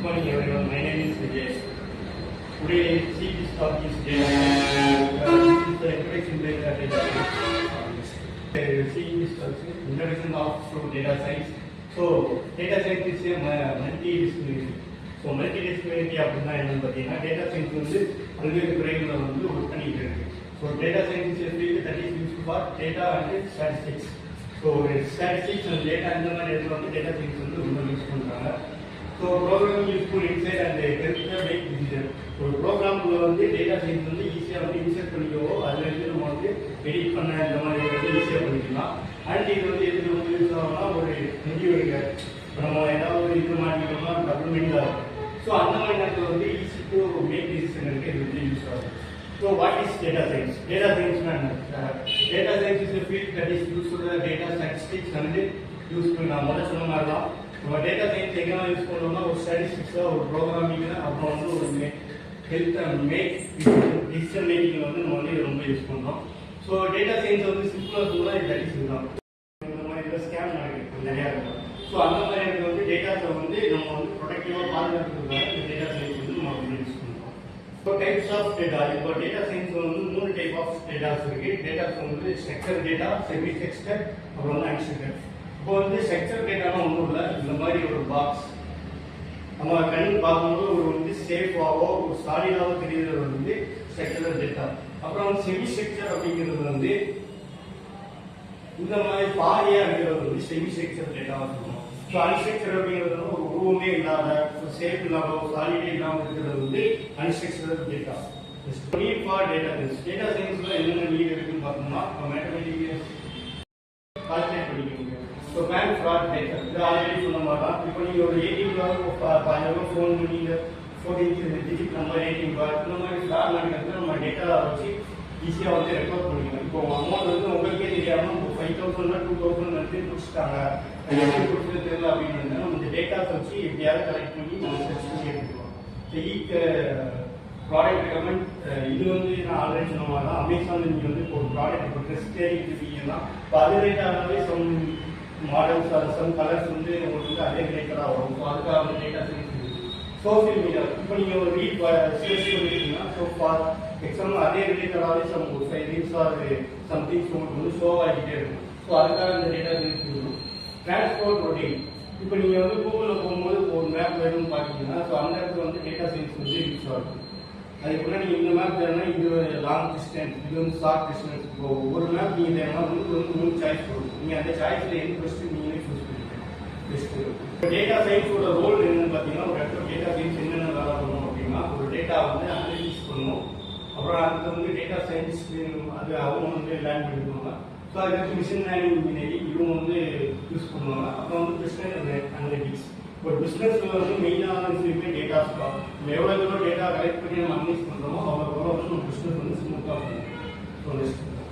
morning everyone, my name is Vijay. Today this topic is data. This is the introduction to data science. Seeing this introduction of data science. So data science is a multidisciplinary. So multidisciplinary அப்படின்னா என்னன்னு பார்த்தீங்கன்னா data science வந்து பல்வேறு துறைகளில் வந்து work பண்ணிட்டு இருக்கு. So data science is a field that is used for data and statistics. So statistics and data இந்த மாதிரி இடத்துல வந்து data science வந்து ரொம்ப யூஸ் பண்றாங்க. So programming useful inside and help the make decision. So program குள்ள வந்து data science வந்து ஈஸியா வந்து இன்சர்ட் பண்ணிக்கவோ அதுல இருந்து நம்ம வந்து எடிட் பண்ண இந்த மாதிரி வந்து ஈஸியா பண்ணிக்கலாம். அண்ட் இது வந்து எதுக்கு வந்து யூஸ் ஆகும்னா ஒரு முடிவு எடுக்க நம்ம ஏதாவது ஒரு இது மாட்டிட்டோம்னா டபுள்மெண்ட் ஆகும். ஸோ அந்த மாதிரி நேரத்தில் வந்து ஈஸி டு மேக் டிசிஷன் இருக்கு இது வந்து யூஸ் ஆகும். So what is data science? Data science data science is a field that is used for the data statistics and useful. நான் முதல்ல சொன்ன மாதிரி தான் நம்ம டேட்டா சயின்ஸ் எங்கெல்லாம் யூஸ் பண்ணுவோம்னா ஒரு ஸ்டாட்டிஸ்டிக்ஸாக ஒரு ப்ரோக்ராமிங்கில் அப்புறம் வந்து ஒரு health and make decision making வந்து நம்ம வந்து ரொம்ப யூஸ் பண்ணுறோம். ஸோ டேட்டா சயின்ஸ் வந்து சிம்பிளாக சொல்லலாம் இது ஸ்டாட்டிஸ்டிக்ஸ் தான். இந்த மாதிரி இதில் ஸ்கேம் நடக்குது நிறையா இருக்கும். ஸோ அந்த மாதிரி எனக்கு வந்து டேட்டாஸை வந்து நம்ம வந்து ப்ரொடக்டிவாக பாதுகாக்கிறதுக்காக இந்த டேட்டா சயின்ஸ் வந்து நம்ம வந்து யூஸ் பண்ணுறோம். இப்போ டைப்ஸ் ஆஃப் டேட்டா, இப்போ டேட்டா சயின்ஸ் வந்து 3 டைப் ஆஃப் டேட்டாஸ் இருக்குது. டேட்டாஸ் வந்து ஸ்ட்ரக்சர் டேட்டா, செமி ஸ்ட்ரக்சர், அப்புறம் வந்து அன்ஸ்ட்ரக்சர். இப்போ வந்து ஸ்ட்ரக்சர் டேட்டானா ஒன்றும் இல்லை, இந்த மாதிரி ஒரு பாக்ஸ் நம்ம கண்ணு பார்க்கும்போது ஒரு வந்து சேஃபாவோ ஒரு சாலிடாவோ தெரியுறது வந்து ஸ்ட்ரக்சரல் டேட்டா. அப்புறம் வந்து செமி ஸ்ட்ரக்சர் அப்படிங்கிறது வந்து இந்த மாதிரி பாரியா இருக்கிறது வந்து செமி ஸ்ட்ரக்சர் டேட்டாவாக சொல்லணும். ஸோ அன்ஸ்ட்ரக்சர் அப்படிங்கிறது வந்து ஒரு உருவமே இல்லாத சேஃப் இல்லாம சாலிடே இல்லாமல் இருக்கிறது வந்து unstructural data. Need for data science. Data சயின்ஸ்ல என்னென்ன நீட் இருக்குன்னு பார்த்தோம்னா மேத்தமெட்டிக்ஸ் கால்குலேட் பண்ணிக்க முடியும். ஸோ பேங்க் ஃப்ராட் டேட்டா இது ஆல்ரெடி சொன்ன மாதிரி தான். இப்போ நீங்கள் ஒரு ஏடிஎம்காக 1000 ஃபோன் பண்ணி 14 டிஜிட் நம்பர் ஏடிஎம் கார்டு இந்த மாதிரி ஃப்ராட் நடக்கிறது நம்ம டேட்டா வச்சு ஈஸியாக வந்து ரெக்கார்ட் பண்ணிக்கலாம். இப்போ அமௌண்ட் வந்து உங்களுக்கே தெரியாமல் இப்போ 5000 2000 வந்து பிடிச்சிட்டாங்க, எப்படி பிடிச்சது தெரியல அப்படின்னு நம்ம இந்த டேட்டாஸ் வச்சு எப்படியாவது கலெக்ட் பண்ணி நம்ம சர்ச் பண்ணி எடுத்துக்கலாம். ப்ராடக்ட் ரெக்கமெண்ட் இது வந்து நான் ஆல்ரெடி சொன்ன மாதிரி தான். அமேசானில் நீங்கள் வந்து இப்போ ஒரு ப்ராடக்ட் இப்போ ட்ரெஸ் தேடிக்கிட்டீங்கன்னா இப்போ அது ரிலேட்டாகவே சம் மாடல்ஸ் அது சம் கலர்ஸ் வந்து உங்களுக்கு வந்து அதே ரிலேட்டடாக வரும். ஸோ அதுக்காக வந்து டேட்டா சயின்ஸ் இருக்குது. சோசியல் மீடியா இப்போ நீங்கள் ஒரு ரீட் சர்ச் பண்ணிட்டீங்கன்னா ஸோ ஃபார் எக்ஸாம்பிள் அதே ரிலேட்டடாகவே சம் ரீல்ஸ் ஆர் சம்திங்ஸ் உங்களுக்கு வந்து ஷோ ஆகிட்டே இருக்கும். ஸோ அதுக்காக இந்த டேட்டா சயின்ஸ் இருக்கும். டிரான்ஸ்போர்ட் ரொட்டீன் இப்போ நீங்கள் வந்து கூகுளில் போகும்போது ஒரு மேப் வேணும்னு பார்த்தீங்கன்னா ஸோ அந்த இடத்துல வந்து டேட்டா சயின்ஸ் வந்து யூஸ் ஆகும். அதுக்குள்ள நீங்கள் இந்த மேப் தேவைன்னா இது லாங் டிஸ்டன்ஸ், இது வந்து ஷார்ட் டிஸ்டன்ஸ். இப்போ ஒரு மேப் நீங்கள் தேவைன்னா வந்து 3 சாய்ஸ் கொடுக்கும். நீங்கள் அந்த சாய்ஸில் எந்த பெஸ்ட்டு நீங்களே சூஸ் பண்ணிக்கலாம். பெஸ்ட்டு இப்போ டேட்டா சயின்ஸோட ரோல் என்னன்னு பார்த்தீங்கன்னா ஒரு இடத்துல டேட்டா சயின்ஸ் என்னென்ன வேலை பண்ணணும் அப்படின்னா ஒரு டேட்டா வந்து அனலிசிஸ் பண்ணணும். அப்புறம் அதுக்கு வந்து டேட்டா சயின்டிஸ்ட் அது அவங்க வந்து லேர்ன் பண்ணிடுவாங்க. ஸோ அதுக்கு மிஷின் லேர்னிங் இன்ஜினியரிங் இவங்க வந்து யூஸ் பண்ணுவாங்க. அப்புறம் வந்து பிஸ்னஸ் அனலிட்டிக்ஸ். இப்போ பிஸ்னஸ்ல வந்து மெயினான விஷயமே டேட்டாஸ் தான். நம்ம எவ்வளோ டேட்டா கலெக்ட் பண்ணி நம்ம அனலைஸ் பண்ணுறோமோ அவ்வளோ வந்து பிஸ்னஸ் வந்து ஸ்மூத்தாக பண்ணுவோம்.